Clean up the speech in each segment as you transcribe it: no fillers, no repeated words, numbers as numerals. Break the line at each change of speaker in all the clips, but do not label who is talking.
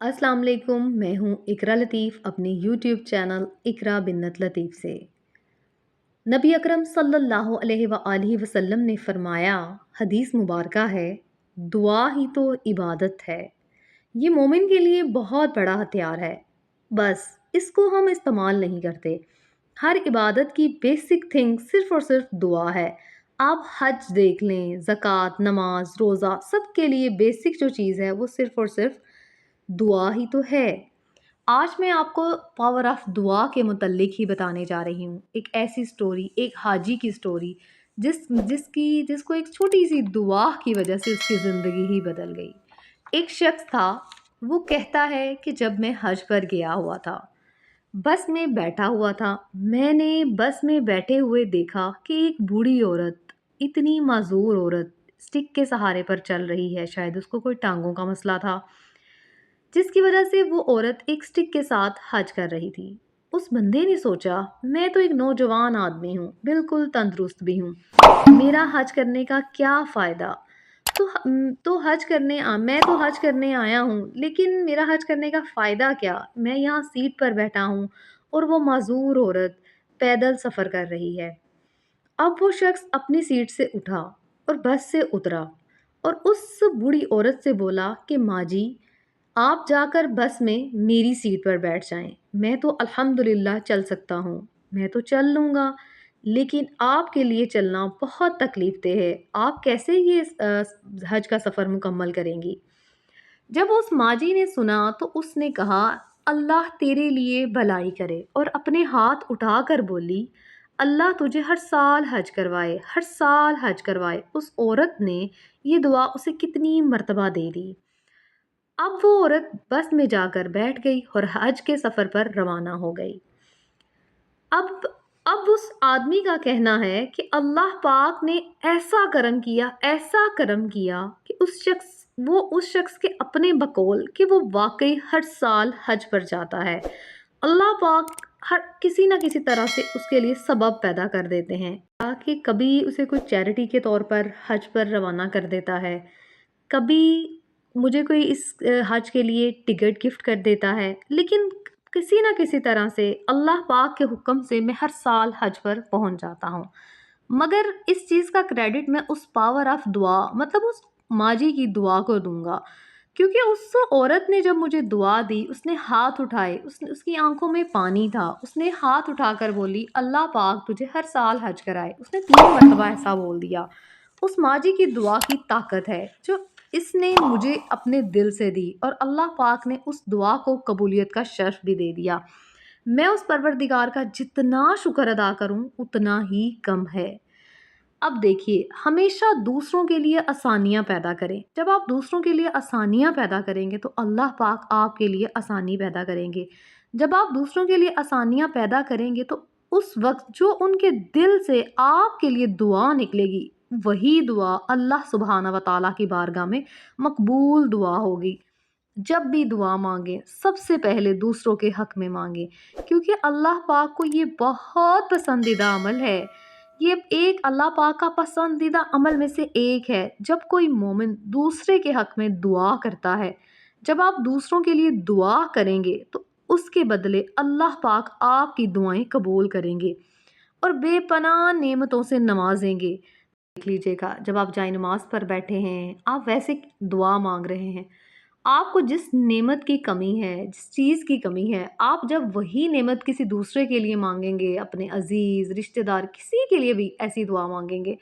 अस्सलाम वालेकुम। मैं हूँ इकरा लतीफ़ अपने यूट्यूब चैनल इकरा बिन्नत लतीफ़ से। नबी अकरम सल्लल्लाहु अलैहि वसल्लम ने फरमाया, हदीस मुबारका है, दुआ ही तो इबादत है। ये मोमिन के लिए बहुत बड़ा हथियार है, बस इसको हम इस्तेमाल नहीं करते। हर इबादत की बेसिक थिंग सिर्फ़ और सिर्फ दुआ है। आप हज देख लें, ज़कात, नमाज, रोज़ा, सब के लिए बेसिक जो चीज़ है वो सिर्फ़ और सिर्फ दुआ ही तो है। आज मैं आपको पावर ऑफ दुआ के मुतल्लिक ही बताने जा रही हूँ। एक ऐसी स्टोरी, एक हाजी की स्टोरी जिसको एक छोटी-सी दुआ की वजह से उसकी ज़िंदगी ही बदल गई। एक शख्स था, वो कहता है कि जब मैं हज पर गया हुआ था, बस में बैठा हुआ था, मैंने बस में बैठे हुए देखा कि एक बूढ़ी औरत, इतनी माज़ूर औरत, स्टिक के सहारे पर चल रही है। शायद उसको कोई टाँगों का मसला था, जिसकी वजह से वो औरत एक स्टिक के साथ हज कर रही थी। उस बंदे ने सोचा, मैं तो एक नौजवान आदमी हूँ, बिल्कुल तंदुरुस्त भी हूँ, मेरा हज करने का क्या फ़ायदा। मैं तो हज करने आया हूँ, लेकिन मेरा हज करने का फ़ायदा क्या। मैं यहाँ सीट पर बैठा हूँ और वो माजूर औरत पैदल सफ़र कर रही है। अब वो शख्स अपनी सीट से उठा और बस से उतरा और उस बूढ़ी औरत से बोला कि माँ जी, आप जाकर बस में मेरी सीट पर बैठ जाएं। मैं तो अल्हम्दुलिल्लाह चल सकता हूँ, मैं तो चल लूँगा, लेकिन आपके लिए चलना बहुत तकलीफ देह है। आप कैसे ये हज का सफ़र मुकम्मल करेंगी। जब उस माजी ने सुना तो उसने कहा, अल्लाह तेरे लिए भलाई करे, और अपने हाथ उठाकर बोली, अल्लाह तुझे हर साल हज करवाए, हर साल हज करवाए। उस औरत ने ये दुआ उसे कितनी मर्तबा दे दी। अब वो औरत बस में जाकर बैठ गई और हज के सफ़र पर रवाना हो गई। अब अब उस आदमी का कहना है कि अल्लाह पाक ने ऐसा करम किया कि उस शख्स के अपने बकौल कि वो वाकई हर साल हज पर जाता है। अल्लाह पाक हर किसी ना किसी तरह से उसके लिए सबब पैदा कर देते हैं, ताकि कभी उसे कोई चैरिटी के तौर पर हज पर रवाना कर देता है, कभी मुझे कोई इस हज के लिए टिकट गिफ्ट कर देता है। लेकिन किसी ना किसी तरह से अल्लाह पाक के हुक्म से मैं हर साल हज पर पहुंच जाता हूँ। मगर इस चीज़ का क्रेडिट मैं उस पावर ऑफ दुआ, मतलब उस माजी की दुआ को दूंगा, क्योंकि उस औरत ने जब मुझे दुआ दी, उसने हाथ उठाए, उसकी आंखों में पानी था, उसने हाथ उठाकर बोली, अल्लाह पाक तुझे हर साल हज कराए। उसने 3 मरतबा ऐसा बोल दिया। उस माजी की दुआ की ताकत है जो इसने मुझे अपने दिल से दी, और अल्लाह पाक ने उस दुआ को कबूलियत का शर्फ भी दे दिया। मैं उस परवरदिगार का जितना शुक्र अदा करूं उतना ही कम है। अब देखिए, हमेशा दूसरों के लिए आसानियां पैदा करें। जब आप दूसरों के लिए आसानियां पैदा करेंगे तो अल्लाह पाक आपके लिए आसानी पैदा करेंगे। जब आप दूसरों के लिए आसानियां पैदा करेंगे तो उस वक्त जो उनके दिल से आपके लिए दुआ निकलेगी, वही दुआ अल्लाह सुब्हाना व तआला की बारगाह में मकबूल दुआ होगी। जब भी दुआ मांगे, सबसे पहले दूसरों के हक में मांगे, क्योंकि अल्लाह पाक को ये बहुत पसंदीदा अमल है। ये एक अल्लाह पाक का पसंदीदा अमल में से एक है, जब कोई मोमिन दूसरे के हक में दुआ करता है। जब आप दूसरों के लिए दुआ करेंगे तो उसके बदले अल्लाह पाक आपकी दुआएं कबूल करेंगे और बेपनाह नेमतों से नवाजेंगे। देख लीजिएगा, जब आप जाए नमाज पर बैठे हैं, आप वैसे दुआ मांग रहे हैं, आपको जिस नेमत की कमी है, जिस चीज़ की कमी है, आप जब वही नेमत किसी दूसरे के लिए मांगेंगे, अपने अजीज़ रिश्तेदार किसी के लिए भी ऐसी दुआ मांगेंगे,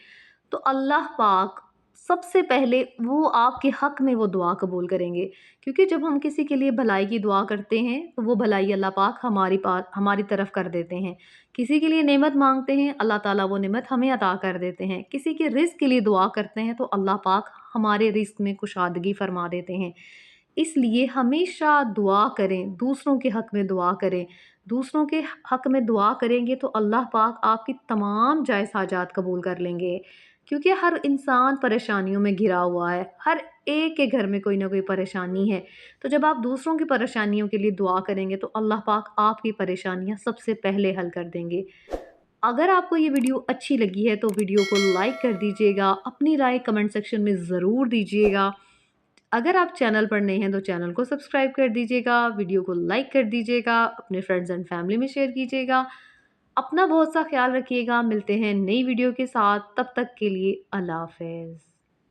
तो अल्लाह पाक सबसे पहले वो आपके हक में वो दुआ कबूल करेंगे। क्योंकि जब हम किसी के लिए भलाई की दुआ करते हैं तो वो भलाई अल्लाह पाक हमारी तरफ कर देते हैं। किसी के लिए नेमत मांगते हैं, अल्लाह ताला वो नेमत हमें अता कर देते हैं। किसी के रिस्क के लिए दुआ करते हैं तो अल्लाह पाक हमारे रिस्क में कुशादगी फरमा देते हैं। इसलिए हमेशा दुआ करें, दूसरों के हक में दुआ करें। दूसरों के हक में दुआ करेंगे तो अल्लाह पाक आपकी तमाम जायज़ हाजात कबूल कर लेंगे। क्योंकि हर इंसान परेशानियों में घिरा हुआ है, हर एक के घर में कोई ना कोई परेशानी है। तो जब आप दूसरों की परेशानियों के लिए दुआ करेंगे तो अल्लाह पाक आपकी परेशानियाँ सबसे पहले हल कर देंगे। अगर आपको ये वीडियो अच्छी लगी है तो वीडियो को लाइक कर दीजिएगा, अपनी राय कमेंट सेक्शन में ज़रूर दीजिएगा। अगर आप चैनल पर नए हैं तो चैनल को सब्सक्राइब कर दीजिएगा, वीडियो को लाइक कर दीजिएगा, अपने फ्रेंड्स एंड फैमिली में शेयर कीजिएगा। अपना बहुत सा ख्याल रखिएगा, मिलते हैं नई वीडियो के साथ, तब तक के लिए अल्लाह हाफ़िज़।